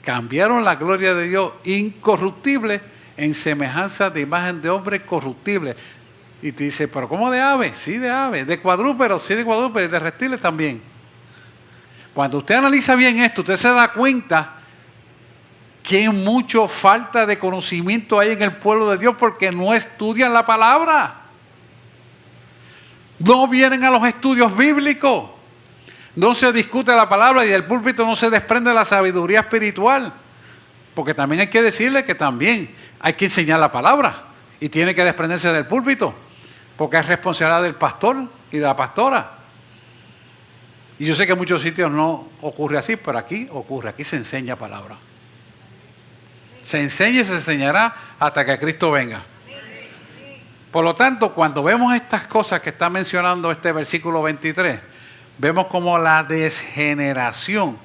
Cambiaron la gloria de Dios incorruptible en semejanza de imagen de hombre corruptible. Y te dice, ¿pero cómo de aves? Sí, de aves. ¿De cuadrúpedos? Sí, de cuadrúpedos. ¿De reptiles también? Cuando usted analiza bien esto, usted se da cuenta que mucho falta de conocimiento hay en el pueblo de Dios porque no estudian la palabra. No vienen a los estudios bíblicos. No se discute la palabra y del púlpito no se desprende la sabiduría espiritual. Porque también hay que decirle que también hay que enseñar la palabra. Y tiene que desprenderse del púlpito. Porque es responsabilidad del pastor y de la pastora. Y yo sé que en muchos sitios no ocurre así, pero aquí ocurre. Aquí se enseña palabra. Se enseña y se enseñará hasta que Cristo venga. Por lo tanto, cuando vemos estas cosas que está mencionando este versículo 23, vemos como la desgeneración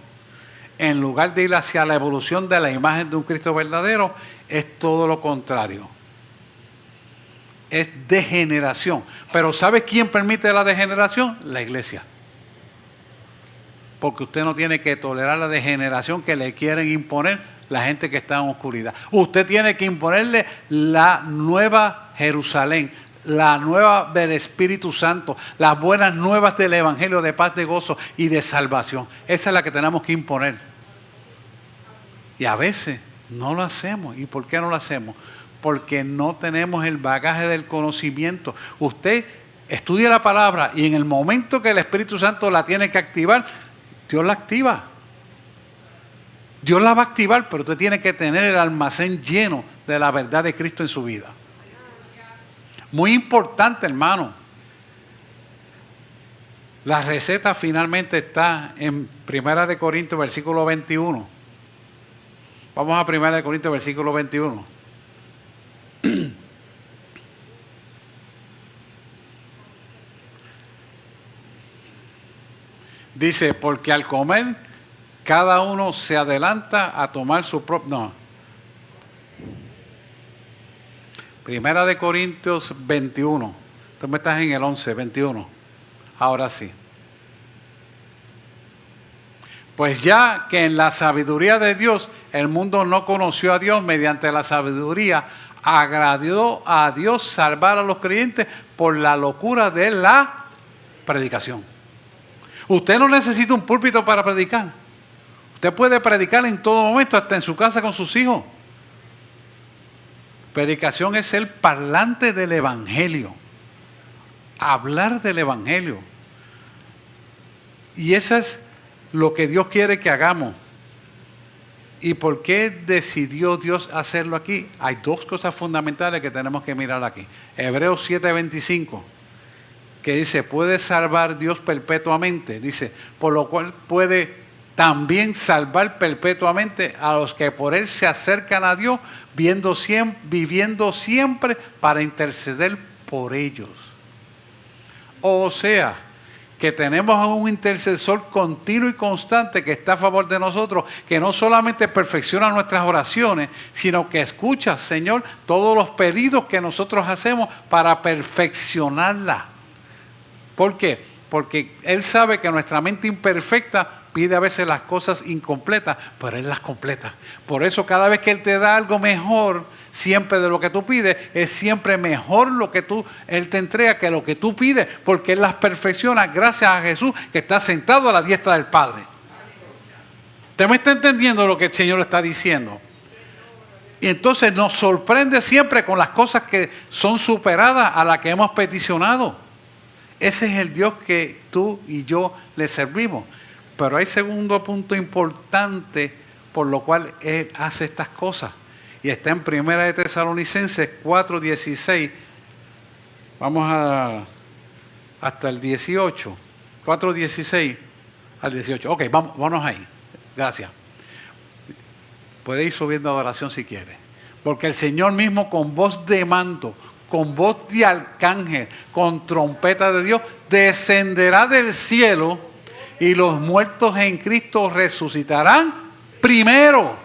en lugar de ir hacia la evolución de la imagen de un Cristo verdadero, es todo lo contrario. Es degeneración. Pero ¿sabe quién permite la degeneración? La iglesia. Porque usted no tiene que tolerar la degeneración que le quieren imponer la gente que está en oscuridad. Usted tiene que imponerle la nueva Jerusalén, la nueva del Espíritu Santo, las buenas nuevas del Evangelio de paz, de gozo y de salvación. Esa es la que tenemos que imponer. Y a veces no lo hacemos. ¿Y por qué no lo hacemos? Porque no tenemos el bagaje del conocimiento. Usted estudia la palabra y en el momento que el Espíritu Santo la tiene que activar, Dios la activa. Dios la va a activar, pero usted tiene que tener el almacén lleno de la verdad de Cristo en su vida. Muy importante, hermano. La receta finalmente está en 1 Corintios, versículo 21. Vamos a 1 Corintios, versículo 21. Dice, porque al comer, cada uno se adelanta a tomar su propio... No. 1 Corintios 21. Tú me estás en el 11, 21. Ahora sí. Pues ya que en la sabiduría de Dios el mundo no conoció a Dios, mediante la sabiduría agradó a Dios salvar a los creyentes por la locura de la predicación. Usted no necesita un púlpito para predicar. Usted puede predicar en todo momento, hasta en su casa con sus hijos. Predicación es el parlante del Evangelio. Hablar del Evangelio. Y eso es lo que Dios quiere que hagamos. ¿Y por qué decidió Dios hacerlo aquí? Hay dos cosas fundamentales que tenemos que mirar aquí. Hebreos 7:25, que dice, puede salvar Dios perpetuamente. Dice, por lo cual puede también salvar perpetuamente a los que por Él se acercan a Dios, viviendo siempre para interceder por ellos. O sea, que tenemos a un intercesor continuo y constante que está a favor de nosotros, que no solamente perfecciona nuestras oraciones, sino que escucha, Señor, todos los pedidos que nosotros hacemos para perfeccionarla. ¿Por qué? Porque Él sabe que nuestra mente imperfecta pide a veces las cosas incompletas, pero Él las completa. Por eso cada vez que Él te da algo mejor, siempre de lo que tú pides, es siempre mejor lo que Él te entrega que lo que tú pides, porque Él las perfecciona gracias a Jesús que está sentado a la diestra del Padre. ¿Usted me está entendiendo lo que el Señor está diciendo? Y entonces nos sorprende siempre con las cosas que son superadas a las que hemos peticionado. Ese es el Dios que tú y yo le servimos. Pero hay segundo punto importante por lo cual Él hace estas cosas. Y está en 1 de Tesalonicenses 4:16. Vamos hasta el 18. 4:16 al 18. Ok, vámonos ahí. Gracias. Puede ir subiendo adoración si quiere. Porque el Señor mismo con voz de mando, con voz de arcángel, con trompeta de Dios, descenderá del cielo y los muertos en Cristo resucitarán primero.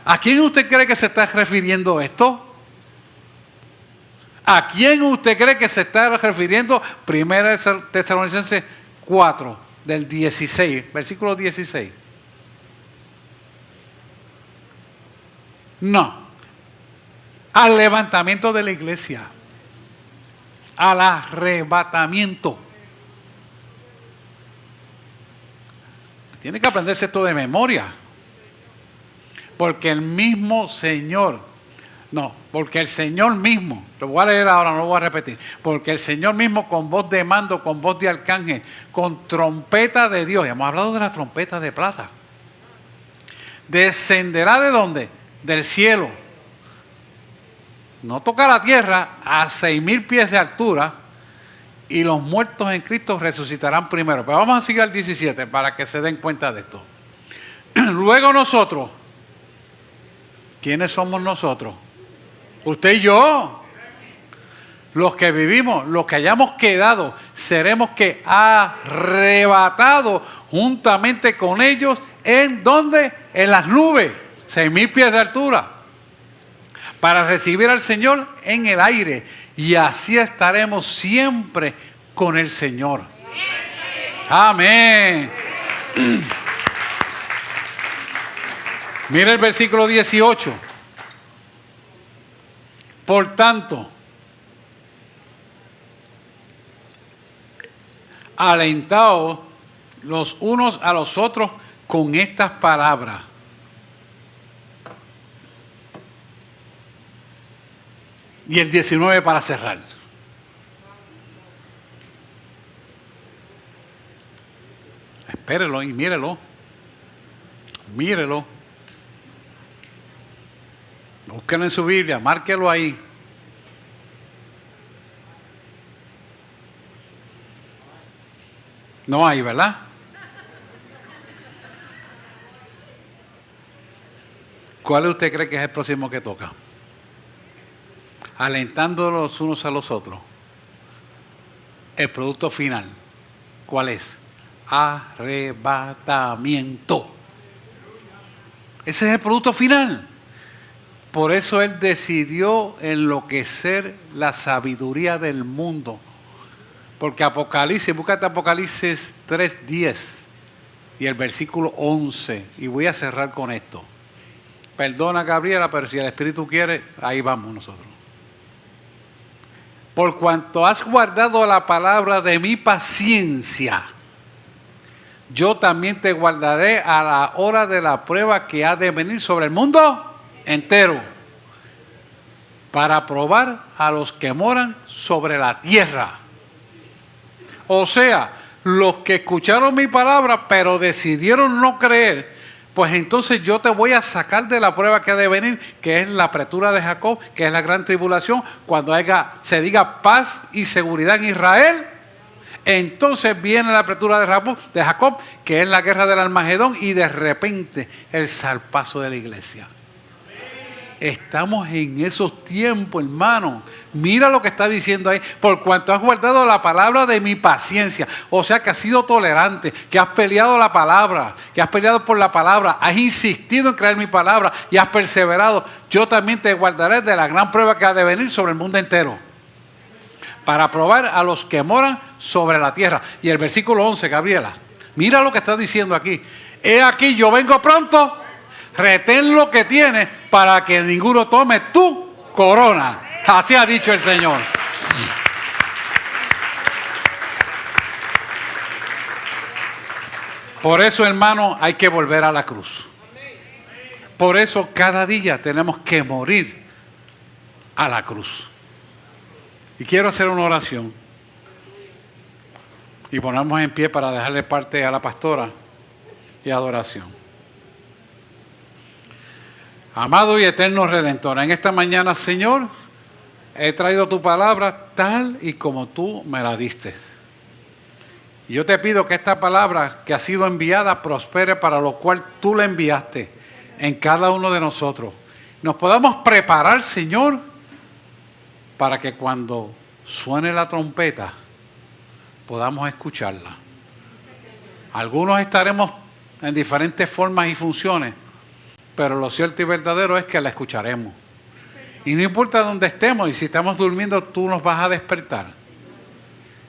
¿A quién usted cree que se está refiriendo esto? ¿A quién usted cree que se está refiriendo? 1 Tesalonicenses 4, del 16, versículo 16. No. Al levantamiento de la iglesia. Al arrebatamiento. Tiene que aprenderse esto de memoria. Porque el mismo Señor, porque el Señor mismo, lo voy a leer ahora, no lo voy a repetir. Porque el Señor mismo con voz de mando, con voz de arcángel, con trompeta de Dios, hemos hablado de la trompeta de plata, descenderá ¿de dónde? Del cielo. No toca la tierra a 6,000 pies de altura. Y los muertos en Cristo resucitarán primero. Pero vamos a seguir al 17 para que se den cuenta de esto. Luego nosotros. ¿Quiénes somos nosotros? Usted y yo. los que vivimos, los que hayamos quedado, seremos que arrebatados juntamente con ellos. ¿En dónde? En las nubes, 6,000 pies de altura, para recibir al Señor en el aire. Y así estaremos siempre con el Señor. Amén. Mira el versículo 18. Por tanto, alentaos los unos a los otros con estas palabras. Y el 19 para cerrar. Espérelo y mírelo. Mírelo. Búsquelo en su Biblia, márquelo ahí. No hay, ¿verdad? ¿Cuál usted cree que es el próximo que toca? Alentando los unos a los otros. El producto final, ¿cuál es? Arrebatamiento. Ese es el producto final. Por eso Él decidió enloquecer la sabiduría del mundo. Porque Apocalipsis, búscate Apocalipsis 3:10 y el versículo 11. Y voy a cerrar con esto. Perdona, Gabriela, pero si el Espíritu quiere, ahí vamos nosotros. Por cuanto has guardado la palabra de mi paciencia, yo también te guardaré a la hora de la prueba que ha de venir sobre el mundo entero, para probar a los que moran sobre la tierra. O sea, los que escucharon mi palabra, pero decidieron no creer, pues entonces yo te voy a sacar de la prueba que ha de venir, que es la apretura de Jacob, que es la gran tribulación, cuando se diga paz y seguridad en Israel. Entonces viene la apretura de Jacob, que es la guerra del Armagedón, y de repente el zarpazo de la iglesia. Estamos en esos tiempos, hermano. Mira lo que está diciendo ahí. Por cuanto has guardado la palabra de mi paciencia. O sea, que has sido tolerante, que has peleado la palabra, que has peleado por la palabra, has insistido en creer mi palabra y has perseverado. Yo también te guardaré de la gran prueba que ha de venir sobre el mundo entero, para probar a los que moran sobre la tierra. Y el versículo 11, Gabriela, mira lo que está diciendo aquí. He aquí, yo vengo pronto. Retén lo que tienes para que ninguno tome tu corona. Así ha dicho el Señor. Por eso, hermano, hay que volver a la cruz. Por eso cada día tenemos que morir a la cruz. Y quiero hacer una oración. Y ponemos en pie para dejarle parte a la pastora y adoración. Amado y eterno Redentor, en esta mañana, Señor, he traído tu palabra tal y como tú me la diste. Y yo te pido que esta palabra que ha sido enviada prospere para lo cual tú la enviaste en cada uno de nosotros. Nos podamos preparar, Señor, para que cuando suene la trompeta podamos escucharla. Algunos estaremos en diferentes formas y funciones, pero lo cierto y verdadero es que la escucharemos. Y no importa dónde estemos, y si estamos durmiendo, tú nos vas a despertar.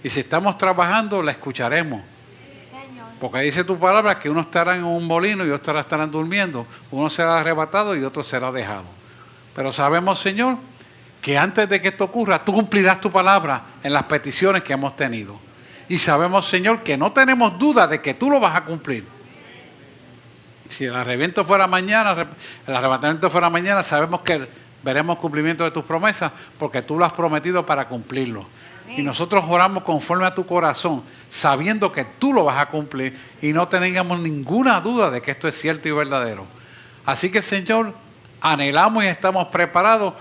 Y si estamos trabajando, la escucharemos. Porque dice tu palabra que unos estarán en un molino y otros estarán durmiendo. Uno será arrebatado y otro será dejado. Pero sabemos, Señor, que antes de que esto ocurra, tú cumplirás tu palabra en las peticiones que hemos tenido. Y sabemos, Señor, que no tenemos duda de que tú lo vas a cumplir. Si el arrebatamiento fuera mañana, sabemos que veremos cumplimiento de tus promesas, porque tú lo has prometido para cumplirlo. Y nosotros oramos conforme a tu corazón, sabiendo que tú lo vas a cumplir y no tengamos ninguna duda de que esto es cierto y verdadero. Así que, Señor, anhelamos y estamos preparados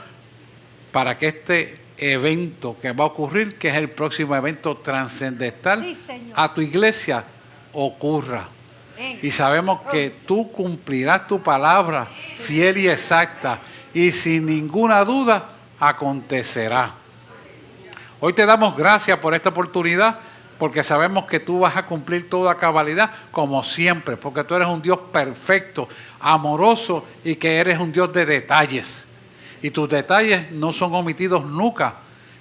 para que este evento que va a ocurrir, que es el próximo evento trascendental, a tu iglesia ocurra. Y sabemos que tú cumplirás tu palabra fiel y exacta, y sin ninguna duda acontecerá. Hoy te damos gracias por esta oportunidad, porque sabemos que tú vas a cumplir toda cabalidad como siempre, porque tú eres un Dios perfecto, amoroso y que eres un Dios de detalles. Y tus detalles no son omitidos nunca.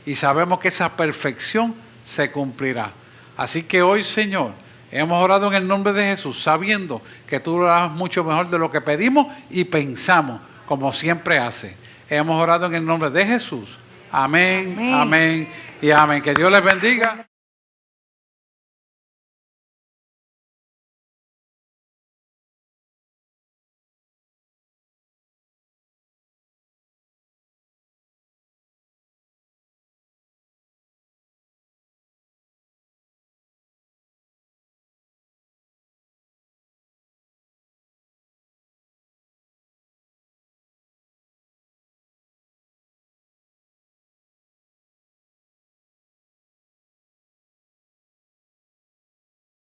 Y sabemos que esa perfección se cumplirá. Así que hoy, Señor, hemos orado en el nombre de Jesús, sabiendo que tú lo harás mucho mejor de lo que pedimos y pensamos, como siempre hace. Hemos orado en el nombre de Jesús. Amén, amén y amén. Que Dios les bendiga.